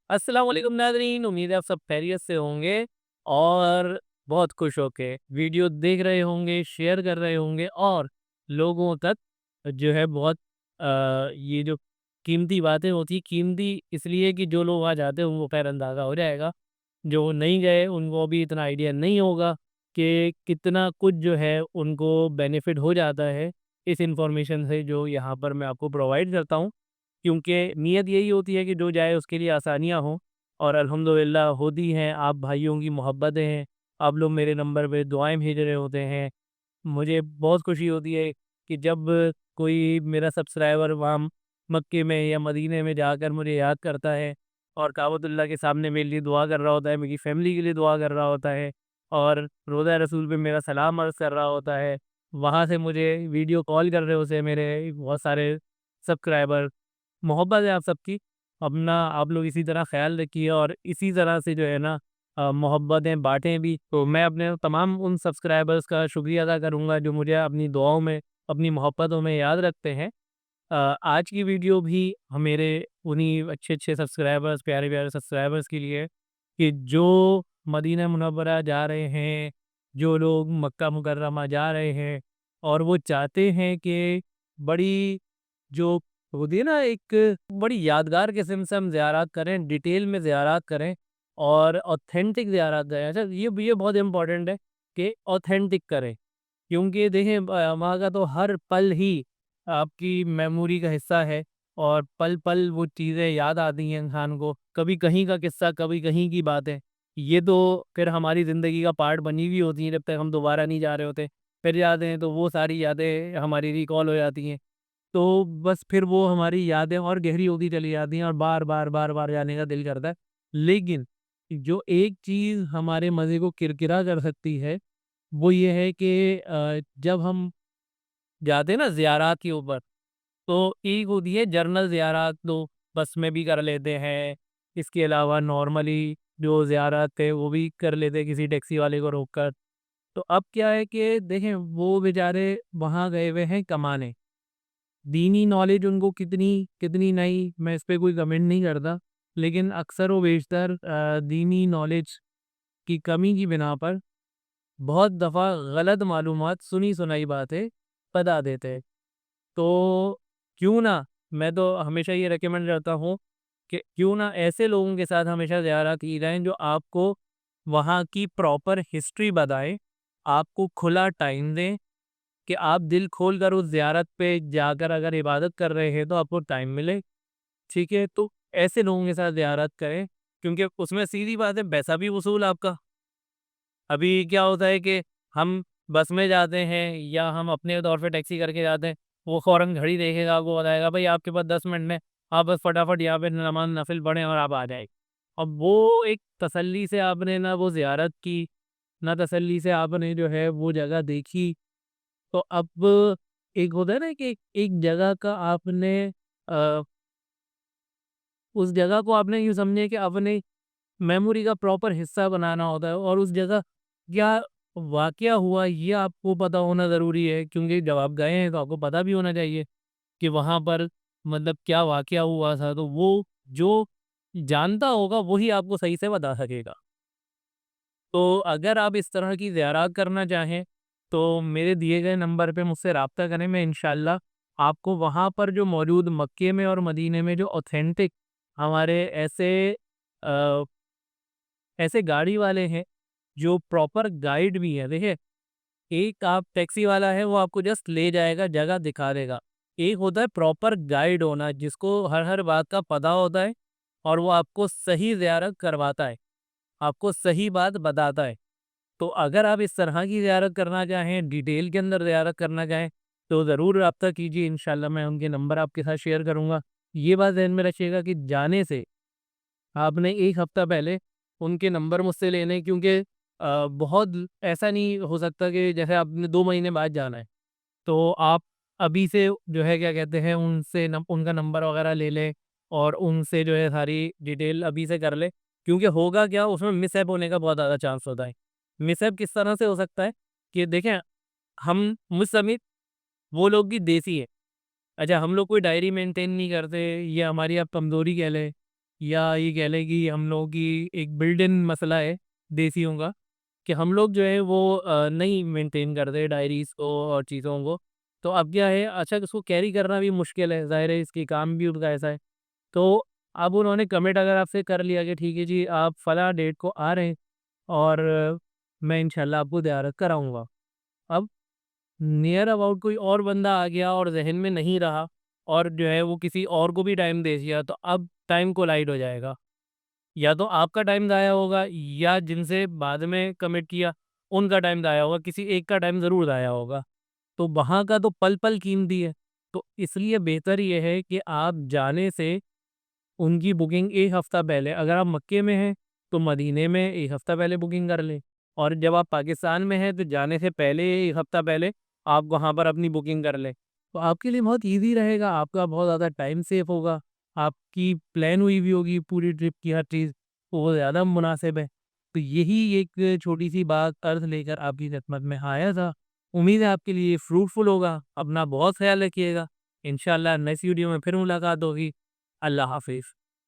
अस्सलाम वालेकुम नाज़रीन, उम्मीद है आप सब खैरियत से होंगे और बहुत खुश होके वीडियो देख रहे होंगे, शेयर कर रहे होंगे और लोगों तक जो है बहुत ये जो कीमती बातें होती, कीमती इसलिए कि जो लोग वहाँ जाते हैं उनको खैर अंदाज़ा हो जाएगा। जो नहीं गए उनको अभी इतना आइडिया नहीं होगा कि कितना कुछ जो है उनको बेनिफिट हो जाता है इस इन्फॉर्मेशन से जो यहाँ पर मैं आपको प्रोवाइड करता हूँ। क्योंकि नीयत यही होती है कि जो जाए उसके लिए आसानियाँ हों और अल्हम्दुलिल्लाह होती हैं। आप भाइयों की मोहब्बतें हैं, आप लोग मेरे नंबर पे दुआएँ भेज रहे होते हैं। मुझे बहुत खुशी होती है कि जब कोई मेरा सब्सक्राइबर वहाँ मक्के में या मदीने में जाकर मुझे याद करता है और काबतुल्लाह के सामने मेरे लिए दुआ कर रहा होता है, मेरी फैमिली के लिए दुआ कर रहा होता है और रोज़ा रसूल पे मेरा सलाम अर्ज़ कर रहा होता है। वहाँ से मुझे वीडियो कॉल कर रहे होते हैं मेरे बहुत सारे सब्सक्राइबर। मोहब्बत है आप सबकी। अपना आप लोग इसी तरह ख़्याल रखिए और इसी तरह से जो है ना मोहब्बतें बाँटें भी। तो मैं अपने तमाम उन सब्सक्राइबर्स का शुक्रिया अदा करूँगा जो मुझे अपनी दुआओं में, अपनी मोहब्बतों में याद रखते हैं। आज की वीडियो भी मेरे उन्हीं अच्छे-अच्छे सब्सक्राइबर्स, प्यारे-प्यारे सब्सक्राइबर्स के लिए है कि जो मदीना मुनव्वरा जा रहे हैं, जो लोग मक्का मुकर्रमा जा रहे हैं और वो चाहते हैं कि बड़ी जो होती है ना एक बड़ी यादगार किस्म से हम ज़ियारत करें, डिटेल में ज़ियारत करें और ऑथेंटिक ज़ियारत करें। अच्छा ये बहुत इम्पोर्टेंट है कि ऑथेंटिक करें। क्योंकि देखिए वहाँ का तो हर पल ही आपकी मेमोरी का हिस्सा है और पल-पल वो चीज़ें याद आती हैं इंसान को। कभी कहीं का किस्सा, कभी कहीं की बातें। ये तो फिर हमारी ज़िंदगी का पार्ट बनी हुई होती हैं जब तक हम दोबारा नहीं जा रहे होते। फिर जाते हैं तो वो सारी यादें हमारी रिकॉल हो जाती हैं। तो बस फिर वो हमारी यादें और गहरी होती चली जाती हैं और बार-बार, बार-बार जाने का दिल करता है। लेकिन जो एक चीज़ हमारे मज़े को किरकिरा कर सकती है वो ये है कि जब हम जाते हैं ना ज़ियारत के ऊपर, तो एक होती है जनरल ज़ियारत तो बस में भी कर लेते हैं। इसके अलावा नॉर्मली जो ज़ियारत है वो भी कर लेते हैं किसी टैक्सी वाले को रोक कर। तो अब क्या है कि देखें वो बेचारे वहाँ गए हुए हैं कमाने। दीनी नॉलेज उनको कितनी कितनी नहीं मैं इस पे कोई कमेंट नहीं करता। लेकिन अक्सर व बेशतर दीनी नॉलेज की कमी की बिना पर बहुत दफ़ा गलत मालूमात सुनी-सुनाई बातें बता देते हैं। तो क्यों ना मैं तो हमेशा ये रिकमेंड करता हूँ कि क्यों ना ऐसे लोगों के साथ हमेशा ज़ियारत की जाए जो आपको वहाँ की प्रॉपर हिस्ट्री बताएँ, आपको खुला टाइम दें कि आप दिल खोल कर उस ज़ियारत पे जाकर अगर इबादत कर रहे हैं तो आपको टाइम मिले, ठीक है? तो ऐसे लोगों के साथ ज़ियारत करें क्योंकि उसमें सीधी बात है पैसा भी वसूल आपका। अभी क्या होता है कि हम बस में जाते हैं या हम अपने तौर पे टैक्सी करके जाते हैं, वो फ़ौरन घड़ी देखेगा, आपको बताएगा भाई आपके पास 10 मिनट में आप बस फटाफट यहाँ पे नमाज़ नफ़िल पढ़ें और आप आ जाएँ। अब वो एक तसल्ली से आपने ना वो ज़ियारत की, ना तसल्ली से आपने जो है वो जगह देखी, तो अब एक होता है ना कि एक जगह का आपने अ, उस जगह को आपने यूँ समझिए कि आपने मेमोरी का प्रॉपर हिस्सा बनाना होता है और उस जगह क्या वाक़या हुआ ये आपको पता होना ज़रूरी है क्योंकि जब आप गए हैं तो आपको पता भी होना चाहिए कि वहाँ पर मतलब क्या वाक़या हुआ था, तो वो जो जानता होगा वही आपको सही से बता सकेगा। तो अगर आप इस तरह की ज़ियारत करना चाहें, तो मेरे दिए गए नंबर पे मुझसे राब्ता करें, मैं इंशाअल्लाह आपको वहाँ पर जो मौजूद मक्के में और मदीने में जो ऑथेंटिक हमारे अ, ऐसे गाड़ी वाले हैं, जो प्रॉपर गाइड भी हैं। देखिए, एक आप टैक्सी वाला है, वो आपको जस्ट ले जाएगा, जगह दिखा देगा। एक होता है प्रॉपर गाइड होना, जिसको हर-हर बात का पता होता है और वो आपको सही ज़ियारत करवाता है, आपको सही बात बताता है। तो अगर आप इस तरह की ज़ियारत करना चाहें, डिटेल के अंदर ज़ियारत करना चाहें, तो ज़रूर राब्ता कीजिए, इंशाअल्लाह मैं उनके नंबर आपके साथ शेयर करूँगा। ये बात ज़हन में रखिएगा कि जाने से आपने 1 हफ्ता पहले उनके नंबर मुझसे लेने हैं क्योंकि बहुत ऐसा नहीं हो सकता कि जैसे आपने 2 महीने बाद जाना है, तो आप अभी से जो है क्या कहते हैं उनसे उनका नंबर वगैरह ले लें और उनसे जो है सारी डिटेल अभी से कर लें। क्योंकि होगा क्या उसमें मिसहैप होने का बहुत ज़्यादा चांस होता है। मिसहैप किस तरह से हो सकता है कि देखें हम मुझ समेत वो लोग भी देसी हैं। अच्छा हम लोग कोई डायरी मेंटेन नहीं करते, ये हमारी आप कमज़ोरी कह लें। یا یہ کہہ لیں کہ ہم لوگوں کی ایک بلڈ ان مسئلہ ہے دیسیوں کا، کہ ہم لوگ جو ہے وہ نہیں مینٹین کرتے ڈائریز کو اور چیزوں کو. تو اب کیا ہے، اچھا اس کو کیری کرنا بھی مشکل ہے، ظاہر ہے اس کی کام بھی ان کا ایسا ہے. تو اب انہوں نے کمٹ اگر آپ سے کر لیا کہ ٹھیک ہے جی آپ فلاں ڈیٹ کو آ رہے ہیں اور میں انشاءاللہ آپ کو زیارت کراؤں گا. اب نیئر اباؤٹ کوئی اور بندہ آ گیا اور ذہن میں نہیں رہا اور جو ہے وہ کسی اور کو بھی ٹائم دے دیا، تو اب ٹائم کولائڈ ہو جائے گا. یا تو آپ کا ٹائم ضائع ہوگا، یا جن سے بعد میں کمٹ کیا ان کا ٹائم ضائع ہوگا، کسی ایک کا ٹائم ضرور ضائع ہوگا. تو وہاں کا تو پل پل قیمتی ہے. تو اس لیے بہتر یہ ہے کہ آپ جانے سے ان کی بکنگ ایک ہفتہ پہلے، اگر آپ مکے میں ہیں تو مدینے میں ایک ہفتہ پہلے بکنگ کر لیں، اور جب آپ پاکستان میں ہیں تو جانے سے پہلے ایک ہفتہ پہلے آپ وہاں پر اپنی بکنگ کر لیں. تو آپ کے لیے بہت ایزی رہے گا، آپ کا بہت زیادہ ٹائم سیو ہوگا، آپ کی پلان ہوئی بھی ہوگی پوری ٹرپ کی ہر چیز، تو وہ زیادہ مناسب ہے. تو یہی ایک چھوٹی سی بات عرض لے کر آپ کی خدمت میں آیا تھا. امید ہے آپ کے لیے فروٹفل ہوگا. اپنا بہت خیال رکھیے گا. انشاءاللہ نیکسٹ ویڈیو میں پھر ملاقات ہوگی. اللہ حافظ.